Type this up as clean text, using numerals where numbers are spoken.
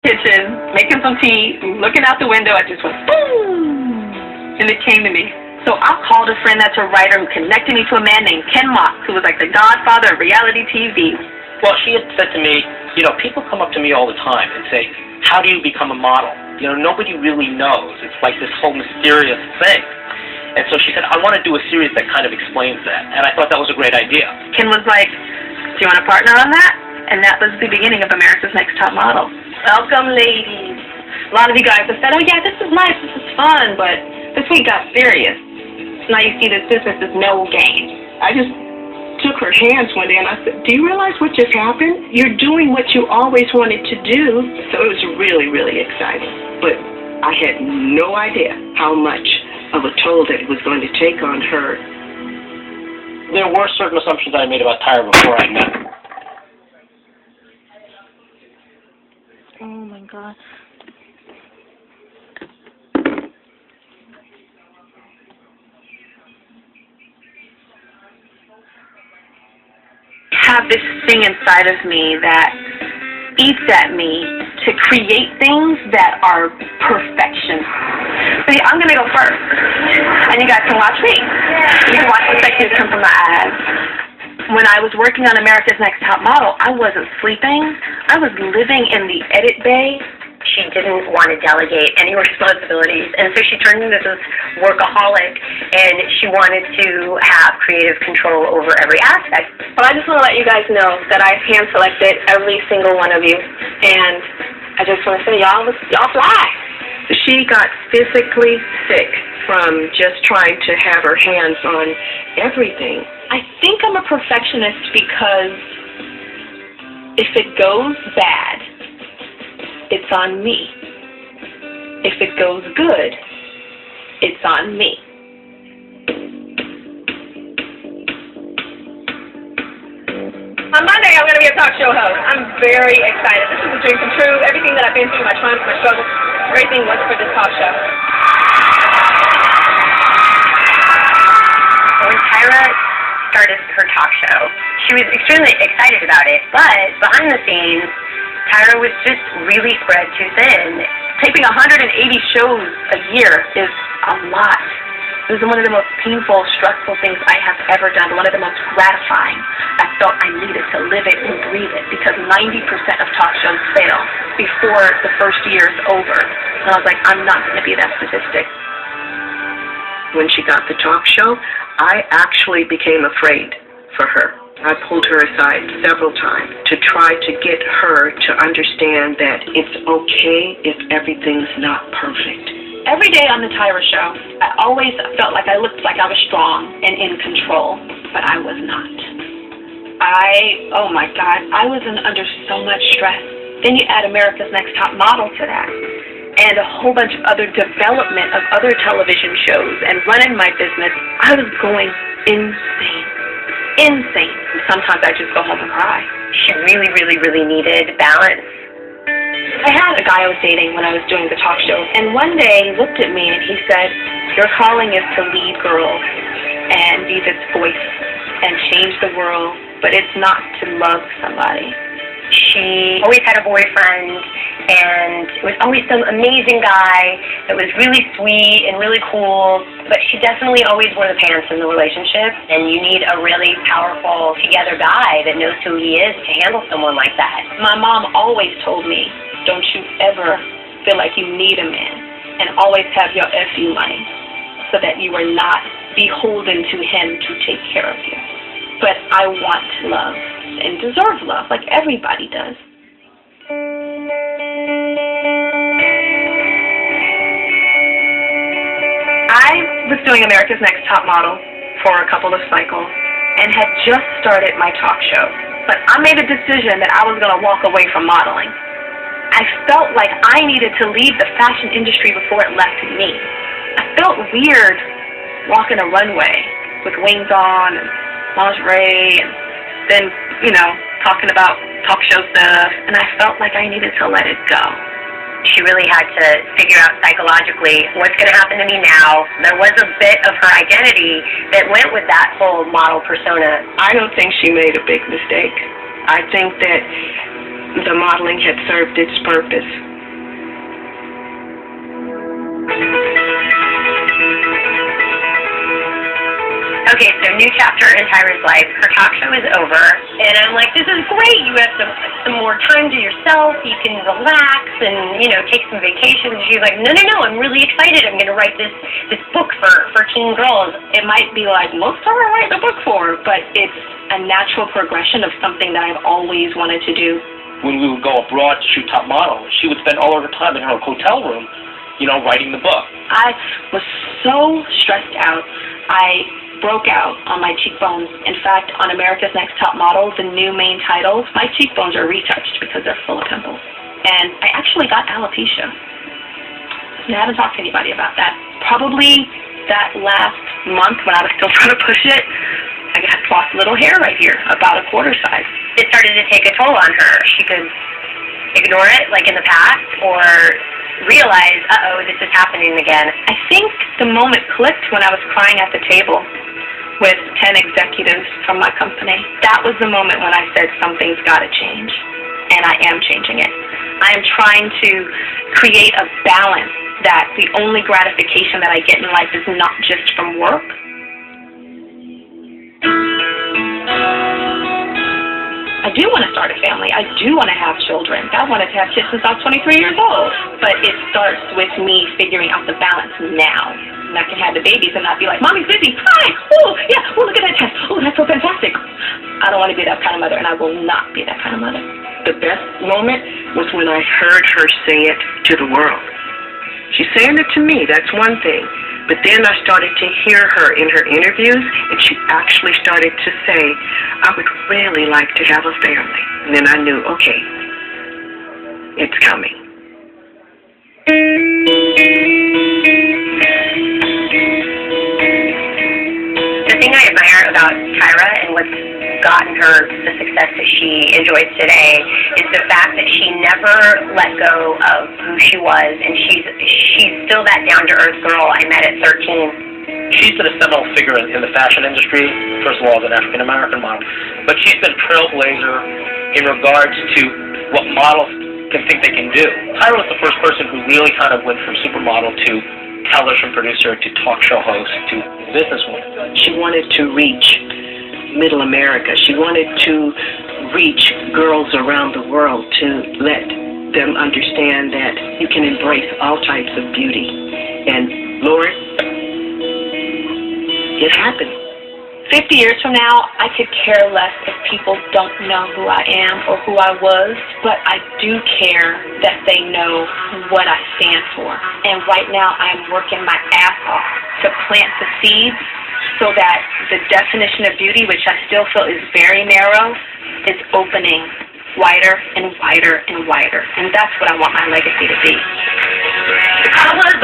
Kitchen, making some tea, looking out the window, I just went boom, and it came to me. So I called a friend that's a writer who connected me to a man named Ken Mox, who was like the godfather of reality TV. Well, she had said to me, people come up to me all the time and say, how do you become a model? Nobody really knows. It's like this whole mysterious thing. And so she said, I want to do a series that kind of explains that. And I thought that was a great idea. Ken was like, do you want to partner on that? And that was the beginning of America's Next Top Model. Welcome, ladies. A lot of you guys have said, oh yeah, this is nice, this is fun, but this week got serious. Now you see this business is no game. I just took her hands one day and I said, do you realize what just happened? You're doing what you always wanted to do. So it was really, really exciting. But I had no idea how much of a toll that it was going to take on her. There were certain assumptions I made about Tyra before I met her. Oh my God. Have this thing inside of me that eats at me to create things that are perfection. See, I'm going to go first, and you guys can watch me. You can watch the sexiest come from my eyes. When I was working on America's Next Top Model, I wasn't sleeping. I was living in the edit bay. She didn't want to delegate any responsibilities, and so she turned into this workaholic, and she wanted to have creative control over every aspect. Well, I just want to let you guys know that I've hand-selected every single one of you, and I just want to say y'all fly. She got physically sick from just trying to have her hands on everything. I think I'm a perfectionist because if it goes bad, it's on me. If it goes good, it's on me. On Monday, I'm going to be a talk show host. I'm very excited. This is a dream come true. Everything that I've been through, my triumphs, my struggles, everything was for this talk show. When Tyra started her talk show, she was extremely excited about it, but behind the scenes, Tyra was just really spread too thin. Taping 180 shows a year is a lot. It was one of the most painful, stressful things I have ever done, one of the most gratifying. I felt I needed to live it and breathe it because 90% of talk shows fail before the first year is over. And I was like, I'm not going to be that statistic. When she got the talk show, I actually became afraid for her. I pulled her aside several times to try to get her to understand that it's okay if everything's not perfect. Every day on the Tyra show, I always felt like I looked like I was strong and in control, but I was not. Oh my God, I was under so much stress. Then you add America's Next Top Model to that, and a whole bunch of other development of other television shows and running my business. I was going insane. And sometimes I just go home and cry. She really, really, really needed balance. I had a guy I was dating when I was doing the talk show, and one day he looked at me and he said, your calling is to lead girls and be this voice and change the world, but it's not to love somebody. She always had a boyfriend, and it was always some amazing guy that was really sweet and really cool, but she definitely always wore the pants in the relationship, and you need a really powerful together guy that knows who he is to handle someone like that. My mom always told me, don't you ever feel like you need a man, and always have your FU money so that you are not beholden to him to take care of you. But I want love and deserve love like everybody does. I was doing America's Next Top Model for a couple of cycles and had just started my talk show. But I made a decision that I was going to walk away from modeling. I felt like I needed to leave the fashion industry before it left me. I felt weird walking a runway with wings on and lingerie and then, talking about talk show stuff, and I felt like I needed to let it go. She really had to figure out psychologically what's going to happen to me now. There was a bit of her identity that went with that whole model persona. I don't think she made a big mistake. I think that the modeling had served its purpose. Okay, so new chapter in Tyra's life. Her talk show is over, and I'm like, this is great. You have some more time to yourself. You can relax and, you know, take some vacations. She's like, no, I'm really excited. I'm going to write this book for teen girls. It might be like most of I write the book for, but it's a natural progression of something that I've always wanted to do. When we would go abroad to shoot Top Model, she would spend all of her time in her hotel room, you know, writing the book. I was so stressed out. I broke out on my cheekbones. In fact, on America's Next Top Model, the new main titles, my cheekbones are retouched because they're full of pimples. And I actually got alopecia. And I haven't talked to anybody about that. Probably that last month when I was still trying to push it, I got lost little hair right here, about a quarter size. It started to take a toll on her. She could ignore it, like in the past, or realize, uh-oh, this is happening again. I think the moment clicked when I was crying at the table with 10 executives from my company. That was the moment when I said something's got to change, and I am changing it. I am trying to create a balance that the only gratification that I get in life is not just from work. I do want to start a family. I do want to have children. I wanted to have kids since I was 23 years old. But it starts with me figuring out the balance now. And I can have the babies and not be like, Mommy's busy. Hi. Oh, yeah. Oh, look at that test. Oh, that's so fantastic. I don't want to be that kind of mother, and I will not be that kind of mother. The best moment was when I heard her say it to the world. She's saying it to me, that's one thing. But then I started to hear her in her interviews, and she actually started to say, I would really like to have a family. And then I knew, okay, it's coming. The thing I admire about Tyra and what's gotten her the success that she enjoys today is the fact that she never let go of who she was, and she's still that down-to-earth girl I met at 13. She's been a seminal figure in the fashion industry, first of all, as an African-American model, but she's been a trailblazer in regards to what models can think they can do. Tyra was the first person who really kind of went from supermodel to television producer to talk show host to businesswoman. She wanted to reach Middle America. She wanted to reach girls around the world to let them understand that you can embrace all types of beauty. And Lord, it happened. 50 years from now, I could care less if people don't know who I am or who I was, but I do care that they know what I stand for. And right now, I am working my ass off to plant the seeds so that the definition of beauty, which I still feel is very narrow, is opening wider and wider and wider. And that's what I want my legacy to be. I was